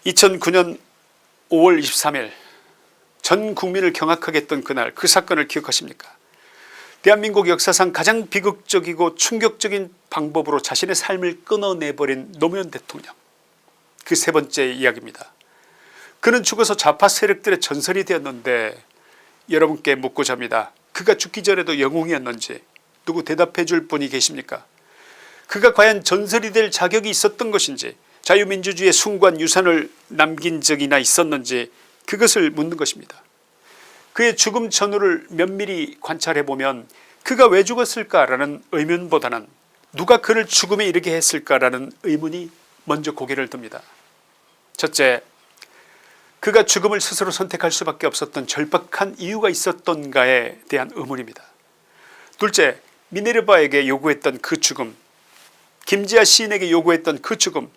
2009년 5월 23일 전 국민을 경악하게 했던 그날 그 사건을 기억하십니까? 대한민국 역사상 가장 비극적이고 충격적인 방법으로 자신의 삶을 끊어내버린 노무현 대통령, 그 세 번째 이야기입니다. 그는 죽어서 좌파 세력들의 전설이 되었는데 여러분께 묻고자 합니다. 그가 죽기 전에도 영웅이었는지 누구 대답해 줄 분이 계십니까? 그가 과연 전설이 될 자격이 있었던 것인지, 자유민주주의의 숭고한 유산을 남긴 적이나 있었는지, 그것을 묻는 것입니다. 그의 죽음 전후를 면밀히 관찰해보면 그가 왜 죽었을까라는 의문보다는 누가 그를 죽음에 이르게 했을까라는 의문이 먼저 고개를 듭니다. 첫째, 그가 죽음을 스스로 선택할 수밖에 없었던 절박한 이유가 있었던가에 대한 의문입니다. 둘째, 미네르바에게 요구했던 그 죽음, 김지아 시인에게 요구했던 그 죽음,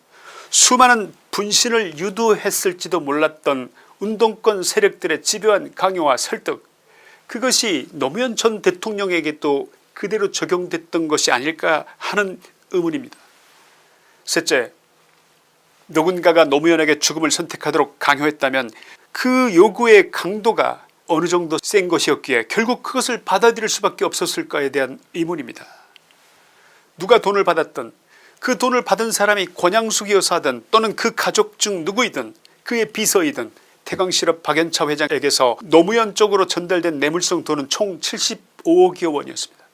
수많은 분신을 유도했을지도 몰랐던 운동권 세력들의 집요한 강요와 설득, 그것이 노무현 전 대통령에게 또 그대로 적용됐던 것이 아닐까 하는 의문입니다. 셋째, 누군가가 노무현에게 죽음을 선택하도록 강요했다면 그 요구의 강도가 어느 정도 센 것이었기에 결국 그것을 받아들일 수밖에 없었을까에 대한 의문입니다. 누가 돈을 받았든, 그 돈을 받은 사람이 권양숙이어서 하든 또는 그 가족 중 누구이든, 그의 비서이든 태광실업 박연차 회장에게서 노무현 쪽으로 전달된 뇌물성 돈은 총 75억여 원이었습니다.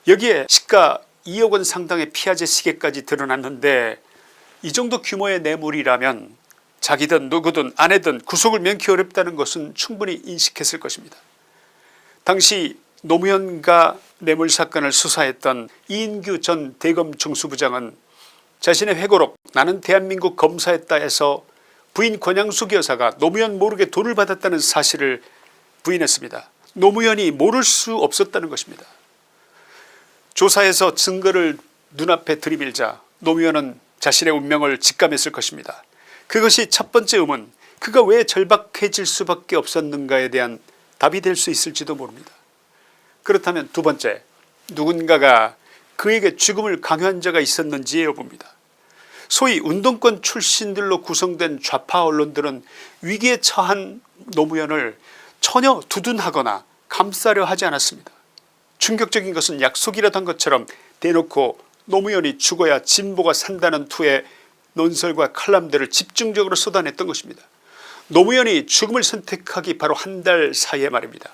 여기에 시가 2억 원 상당의 피아제 시계까지 드러났는데, 이 정도 규모의 뇌물이라면 자기든 누구든 아내든 구속을 면키 어렵다는 것은 충분히 인식했을 것입니다. 당시 노무현과 뇌물사건을 수사했던 이인규 전 대검 중수부장은 자신의 회고록 나는 대한민국 검사였다 해서 부인 권양숙 여사가 노무현 모르게 돈을 받았다는 사실을 부인했습니다. 노무현이 모를 수 없었다는 것입니다. 조사에서 증거를 눈앞에 들이밀자 노무현은 자신의 운명을 직감했을 것입니다. 그것이 첫 번째 의문, 그가 왜 절박해질 수밖에 없었는가에 대한 답이 될 수 있을지도 모릅니다. 그렇다면 두 번째, 누군가가 그에게 죽음을 강요한 자가 있었는지의 여부입니다. 소위 운동권 출신들로 구성된 좌파 언론들은 위기에 처한 노무현을 전혀 두둔하거나 감싸려 하지 않았습니다. 충격적인 것은 약속이라도 한 것처럼 대놓고 노무현이 죽어야 진보가 산다는 투의 논설과 칼럼들을 집중적으로 쏟아냈던 것입니다. 노무현이 죽음을 선택하기 바로 한 달 사이에 말입니다.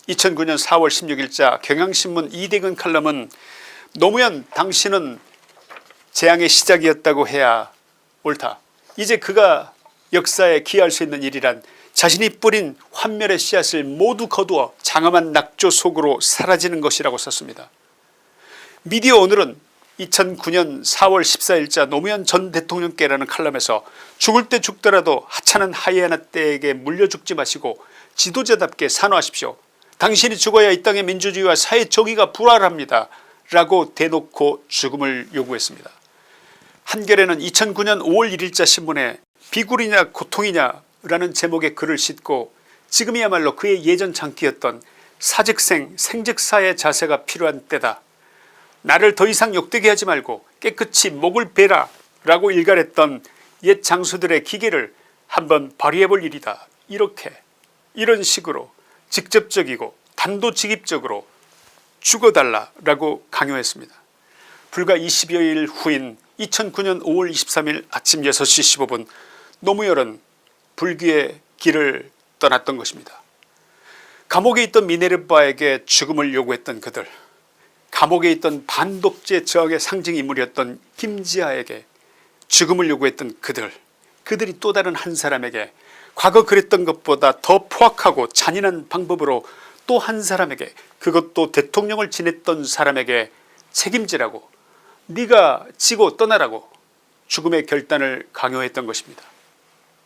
2009년 4월 16일자 경향신문 이대근 칼럼은 노무현 당신은 재앙의 시작이었다고 해야 옳다. 이제 그가 역사에 기여할 수 있는 일이란 자신이 뿌린 환멸의 씨앗을 모두 거두어 장엄한 낙조 속으로 사라지는 것이라고 썼습니다. 미디어 오늘은 2009년 4월 14일자 노무현 전 대통령께라는 칼럼에서 죽을 때 죽더라도 하찮은 하이에나 떼에게 물려 죽지 마시고 지도자답게 산호하십시오. 당신이 죽어야 이 땅의 민주주의와 사회 정의가 불활합니다 라고 대놓고 죽음을 요구했습니다. 한겨레는 2009년 5월 1일자 신문에 비굴이냐 고통이냐 라는 제목의 글을 싣고 지금이야말로 그의 예전 장기였던 사즉생 생즉사의 자세가 필요한 때다. 나를 더 이상 욕되게 하지 말고 깨끗이 목을 베라 라고 일갈했던 옛 장수들의 기계를 한번 발휘해볼 일이다. 이런 식으로 직접적이고 단도직입적으로 죽어달라 라고 강요했습니다. 불과 20여일 후인 2009년 5월 23일 아침 6시 15분 노무현은 불귀의 길을 떠났던 것입니다. 감옥에 있던 미네르바에게 죽음을 요구했던 그들, 감옥에 있던 반독재 저항의 상징 인물이었던 김지아에게 죽음을 요구했던 그들이 또 다른 한 사람에게 과거 그랬던 것보다 더 포악하고 잔인한 방법으로 또 한 사람에게, 그것도 대통령을 지냈던 사람에게 책임지라고, 네가 지고 떠나라고 죽음의 결단을 강요했던 것입니다.